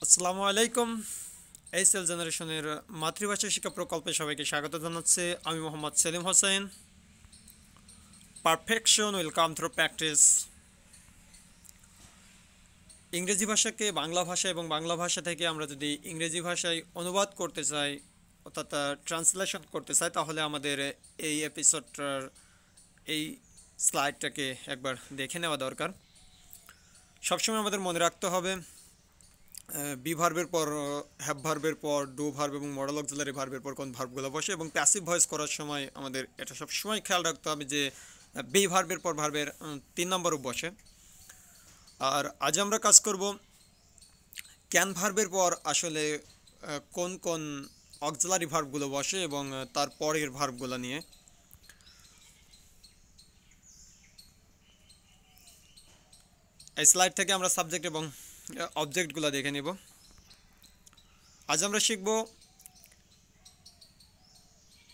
আসসালামু আলাইকুম। এইচএল জেনারেশনের মাতৃভাষা শিক্ষা প্রকল্পে সবাইকে স্বাগত জানাচ্ছি। আমি Mohammad Selim Hossain. Perfection will come through practice. ইংরেজি ভাষাকে বাংলা ভাষা এবং বাংলা ভাষা থেকে আমরা যদি ইংরেজি ভাষায় অনুবাদ করতে চাই, অর্থাৎ ট্রান্সলেশন করতে চাই, তাহলে আমাদের এই এপিসোডটার এই স্লাইডটাকে একবার দেখে নেওয়া দরকার। সবসময় আমাদের মনে রাখতে হবে বি ভার্বের পর হ্যাভ ভার্বের পর ডু ভার্ব এবং মডেল অক্সিলারি ভার্বের পর কোন ভার্বগুলো বসে, এবং প্যাসিভ ভয়েস করার সময় আমাদের এটা সবসময় খেয়াল রাখতে হবে যে বি ভার্বের পর ভার্বের 3 নম্বরও বসে। আর আজ আমরা কাজ করব ক্যান ভার্বের পর আসলে কোন কোন অক্সিলারি ভার্বগুলো বসে এবং তার পরের ভার্বগুলো নিয়ে। এই স্লাইড থেকে আমরা সাবজেক্ট এবং অবজেক্টগুলো দেখে নিব। আজ আমরা শিখব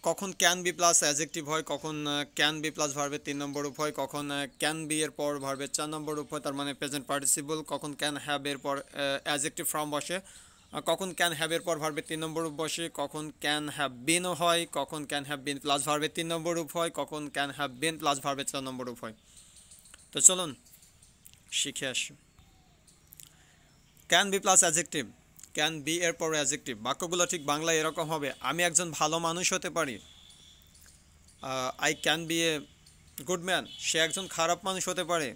কখন ক্যান বি প্লাস অ্যাডজেক্টিভ হয়, কখন ক্যান বি প্লাস ভার্বের 3 নম্বর রূপ হয়, কখন ক্যান বি এর পর ভার্বের 4 নম্বর রূপ হয়, তার মানে প্রেজেন্ট পার্টিসিপল, কখন ক্যান হ্যাভ এর পর অ্যাডজেক্টিভ ফর্ম বসে, কখন ক্যান হ্যাভ এর পর ভার্বের 3 নম্বর রূপ বসে, কখন ক্যান হ্যাভ বিন হয়, কখন ক্যান হ্যাভ বিন প্লাস ভার্বের 3 নম্বর রূপ হয়, কখন ক্যান হ্যাভ বিন প্লাস ভার্বের 4 নম্বর রূপ হয়। তো চলুন শিখে আসি। Can be plus adjective, can be এর পর অ্যাডজেক্টিভ। বাক্যগুলো ঠিক বাংলায় এরকম হবে: আমি একজন ভালো মানুষ হতে পারি। I can be a good man, সে একজন খারাপ মানুষ হতে পারে।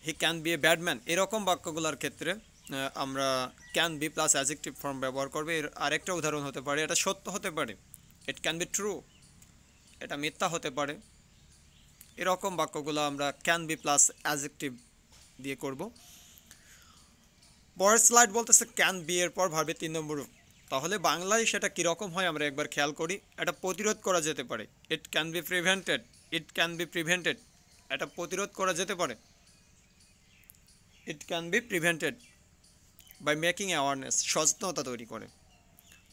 He can be a bad man. এরকম বাক্যগুলোর ক্ষেত্রে আমরা can be plus adjective form ব্যবহার করবে। এর আরেকটা উদাহরণ হতে পারে, এটা সত্য হতে পারে, ইট ক্যান বি ট্রু, এটা মিথ্যা হতে পারে। এরকম বাক্যগুলো আমরা ক্যান বি প্লাস অ্যাডজেক্টিভ দিয়ে করব। পরের স্লাইড বলতেছে ক্যান বি এর পর ভার্বের 3 নম্বর রূপ। তাহলে বাংলায় সেটা কীরকম হয় আমরা একবার খেয়াল করি। এটা প্রতিরোধ করা যেতে পারে, it can be prevented, it can be prevented, এটা প্রতিরোধ করা যেতে পারে। It can be prevented by making awareness, সচেতনতা তৈরি করে।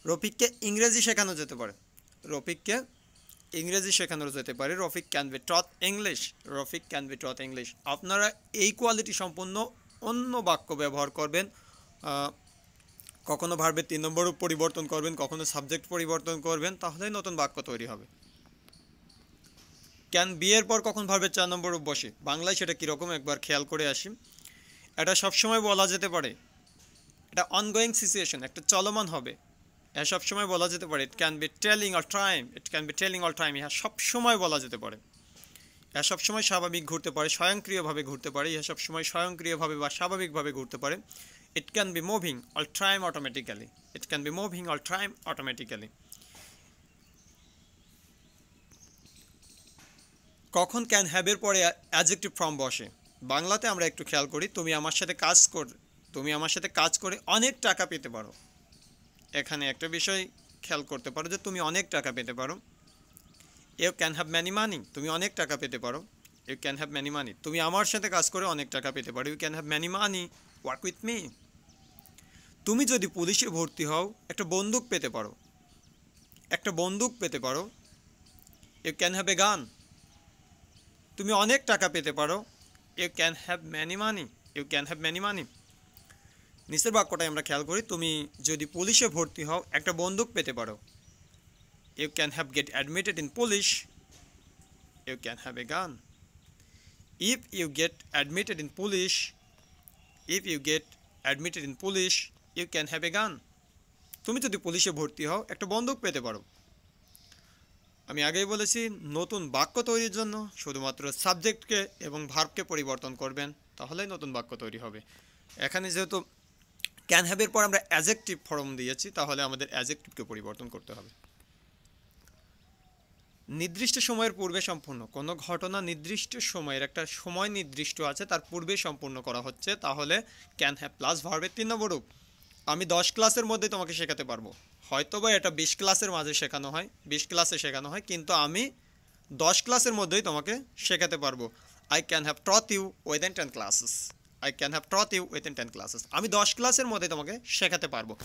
রফিককে ইংরেজি শেখানো যেতে পারে, রফিককে ইংরেজি শেখানো যেতে পারে। Rafiq can be taught English, Rafiq can be taught English. আপনারা এই কোয়ালিটি সম্পন্ন অন্য বাক্য ব্যবহার করবেন। কখনো ভার্বের 3 নম্বর পরিবর্তন করবেন, কখনো সাবজেক্ট পরিবর্তন করবেন, তাহলেই নতুন বাক্য তৈরি হবে। ক্যান বি এর পর কখন ভার্বের 4 নম্বর রূপ বসে, বাংলায় সেটা কীরকম একবার খেয়াল করে আসি। এটা সবসময় বলা যেতে পারে, এটা অনগোয়িং সিচুয়েশন, একটা চলমান হবে। এটা সবসময় বলা যেতে পারে, it can B telling all time, it can B telling all time. ইহা সবসময় বলা যেতে পারে। ইহা সবসময় স্বাভাবিক ঘুরতে পারে, স্বয়ংক্রিয়ভাবে ঘুরতে পারে। ইহা সবসময় স্বয়ংক্রিয়ভাবে বা স্বাভাবিকভাবে ঘুরতে পারে। It can B moving all time automatically, it can B moving all time automatically. কখন ক্যান হ্যাভের পরে অ্যাডজেক্টিভ ফর্ম বসে, বাংলাতে আমরা একটু খেয়াল করি। তুমি আমার সাথে কাজ করে অনেক টাকা পেতে পারো। এখানে একটা বিষয় খেয়াল করতে পারো যে তুমি অনেক টাকা পেতে পারো। You can have many money, তুমি অনেক টাকা পেতে পারো। You can have many money, তুমি আমার সাথে কাজ করে অনেক টাকা পেতে পারো। You can have many money work with me. তুমি যদি পুলিশে ভর্তি হও একটা বন্দুক পেতে পারো, একটা বন্দুক পেতে পারো। You can have a gun, তুমি অনেক টাকা পেতে পারো। You can have many money, you can have many money. নিচের বাক্যটাই আমরা খেয়াল করি, তুমি যদি পুলিশে ভর্তি হও একটা বন্দুক পেতে পারো। You can have get admitted in police, you can have a gun. If you get admitted in police, if you get admitted in police, you can have a gun. তুমি যদি পুলিশে ভর্তি হও একটা বন্দুক পেতে পারো। আমি আগেই বলেছি, নতুন বাক্য তৈরির জন্য শুধুমাত্র সাবজেক্টকে এবং ভার্বকে পরিবর্তন করবেন, তাহলেই নতুন বাক্য তৈরি হবে। এখানে যেহেতু ক্যান হ্যাভের পর আমরা অ্যাডজেক্টিভ ফর্ম দিয়েছি, তাহলে আমাদের অ্যাডজেক্টিভকে পরিবর্তন করতে হবে। নির্দিষ্ট সময়ের পূর্বে সম্পূর্ণ, কোনো ঘটনা নির্দিষ্ট সময়ের একটা সময় নির্দিষ্ট আছে, তার পূর্বে সম্পূর্ণ করা হচ্ছে, তাহলে ক্যান হ্যাভ প্লাস ভার্বের 3 নম্বর রূপ। আমি 10 ক্লাসের মধ্যে তোমাকে শেখাতে পারবো, হয়তো বা এটা 20 ক্লাসের মাঝে শেখানো হয়, 20 ক্লাসে শেখানো হয়, কিন্তু আমি 10 ক্লাসের মধ্যেই তোমাকে শেখাতে পারবো। I can have taught you within 10 classes, I can have taught you within 10 classes. আমি 10 ক্লাসের মধ্যে তোমাকে শেখাতে পারবো।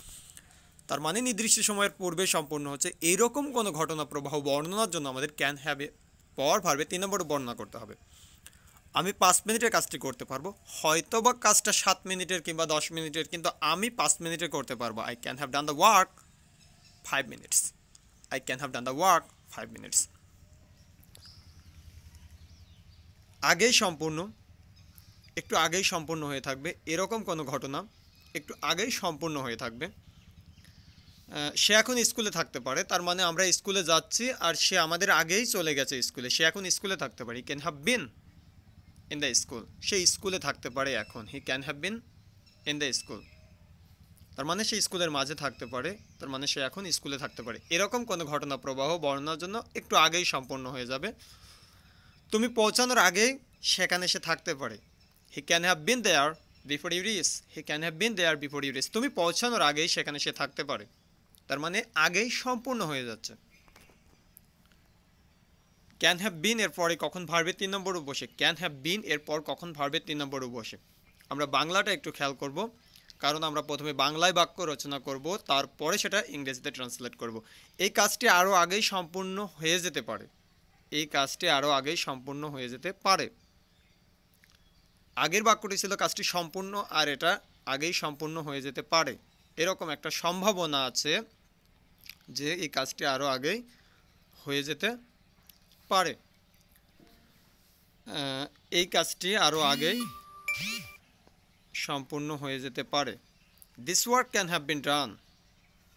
তার মানে নির্দিষ্ট সময়ের পূর্বে সম্পূর্ণ হচ্ছে। এইরকম কোনো ঘটনা প্রবাহ বর্ণনার জন্য আমাদের ক্যান হ্যাভ পর ভার্বে 3 নম্বর বর্ণনা করতে হবে। আমি 5 মিনিটের কাজটি করতে পারবো, হয়তো বা কাজটা 7 মিনিটের কিংবা 10 মিনিটের, কিন্তু আমি 5 মিনিটে করতে পারবো। I can have done the work 5 minutes. I can have done the work 5 minutes. আগেই সম্পূর্ণ, একটু আগেই সম্পূর্ণ হয়ে থাকবে এরকম কোনো ঘটনা একটু আগেই সম্পূর্ণ হয়ে থাকবে। সে এখন স্কুলে থাকতে পারে, তার মানে আমরা স্কুলে যাচ্ছি আর সে আমাদের আগেই চলে গেছে স্কুলে, সে এখন স্কুলে থাকতে পারে। He can have been in the school, সে স্কুলে থাকতে পারে এখন। He can have been in the school, তার মানে সে স্কুলের মাঝে থাকতে পারে, তার মানে সে এখন স্কুলে থাকতে পারে। এরকম কোনো ঘটনা প্রবাহ বর্ণনার জন্য একটু আগেই সম্পূর্ণ হয়ে যাবে। তুমি পৌঁছানোর আগেই সেখানে সে থাকতে পারে। He can have been there before you reach. He can have been there before you reach, তুমি পৌঁছানোর আগেই সেখানে সে থাকতে পারে, তার মানে আগেই সম্পূর্ণ হয়ে যাচ্ছে। ক্যান হ্যাভ বিন এর পরে কখন ভার্বের 3 নম্বর রূপ বসে? ক্যান হ্যাভ বিন এর পর কখন ভার্বের 3 নম্বর রূপ বসে? আমরা বাংলাটা একটু খেয়াল করব, কারণ আমরা প্রথমে বাংলায় বাক্য রচনা করব, তারপরে সেটা ইংরেজিতে ট্রান্সলেট করব। এই কাজটি আরও আগেই সম্পূর্ণ হয়ে যেতে পারে, এই কাজটি আরও আগেই সম্পূর্ণ হয়ে যেতে পারে। আগের বাক্যটি ছিল কাজটি সম্পূর্ণ, আর এটা আগেই সম্পূর্ণ হয়ে যেতে পারে, এরকম একটা সম্ভাবনা আছে যে এই কাজটি আরও আগেই হয়ে যেতে পারে। এই কাজটি আরও আগেই সম্পূর্ণ হয়ে যেতে পারে। This work can have been done,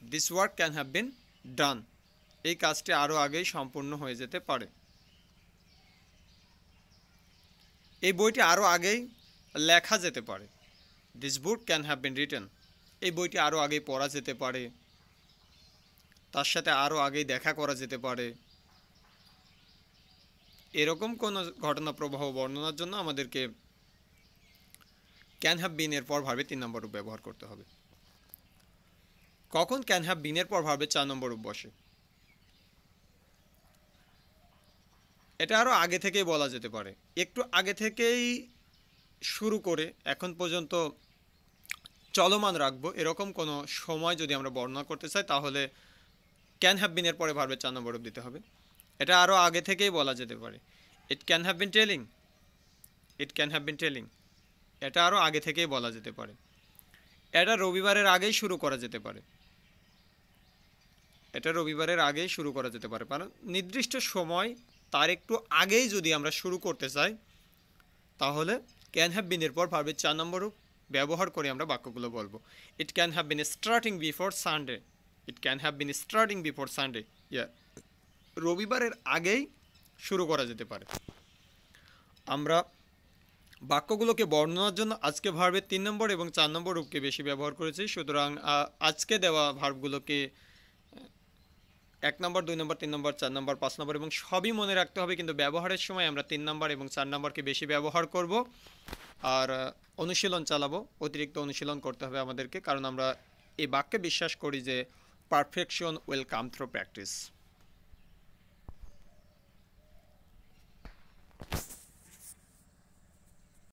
this work can have been done, এই কাজটি আরও আগেই সম্পূর্ণ হয়ে যেতে পারে। এই বইটি আরও আগেই লেখা যেতে পারে। This book can have been written, এই বইটি আরও আগেই পড়া যেতে পারে, তার সাথে আরও আগেই দেখা করা যেতে পারে। এরকম কোনো ঘটনা প্রবাহ বর্ণনার জন্য আমাদেরকে ক্যান হ্যাভ বিন এর পর ভার্বের 3 নম্বর রূপ ব্যবহার করতে হবে। কখন ক্যান হ্যাভ বিন এর পর ভার্বের 4 নম্বর রূপ বসে? এটা আরও আগে থেকেই বলা যেতে পারে, একটু আগে থেকেই শুরু করে এখন পর্যন্ত চলমান রাখবো, এরকম কোনো সময় যদি আমরা বর্ণনা করতে চাই তাহলে ক্যান হ্যাভ বিন এর পরে ভার্বের 4 নম্বর রূপ দিতে হবে। এটা আরও আগে থেকেই বলা যেতে পারে। It can have bin telling, it can have bin telling, এটা আরও আগে থেকেই বলা যেতে পারে। এটা রবিবারের আগেই শুরু করা যেতে পারে, এটা রবিবারের আগেই শুরু করা যেতে পারে। কারণ নির্দিষ্ট সময় তার একটু আগেই যদি আমরা শুরু করতে চাই তাহলে ক্যান হ্যাভ বিন এর পর ভার্বের 4 নম্বর রূপ ব্যবহার করে আমরা বাক্যগুলো বলবো। It can have bin starting before Sunday, it can have bin starting before Sunday, রবিবারের আগেই শুরু করা যেতে পারে। আমরা বাক্যগুলোকে বর্ণনার জন্য আজকে ভার্বের 3 নম্বর এবং 4 নম্বর রূপকে বেশি ব্যবহার করেছি, সুতরাং আজকে দেওয়া ভার্বগুলোকে 1 নম্বর 2 নম্বর 3 নম্বর 4 নম্বর 5 নম্বর এবং সবই মনে রাখতে হবে, কিন্তু ব্যবহারের সময় আমরা 3 নম্বর এবং 4 নম্বরকে বেশি ব্যবহার করব। আর অনুশীলন চালাবো, অতিরিক্ত অনুশীলন করতে হবে আমাদেরকে, কারণ আমরা এই বাক্যে বিশ্বাস করি যে perfection will come through practice.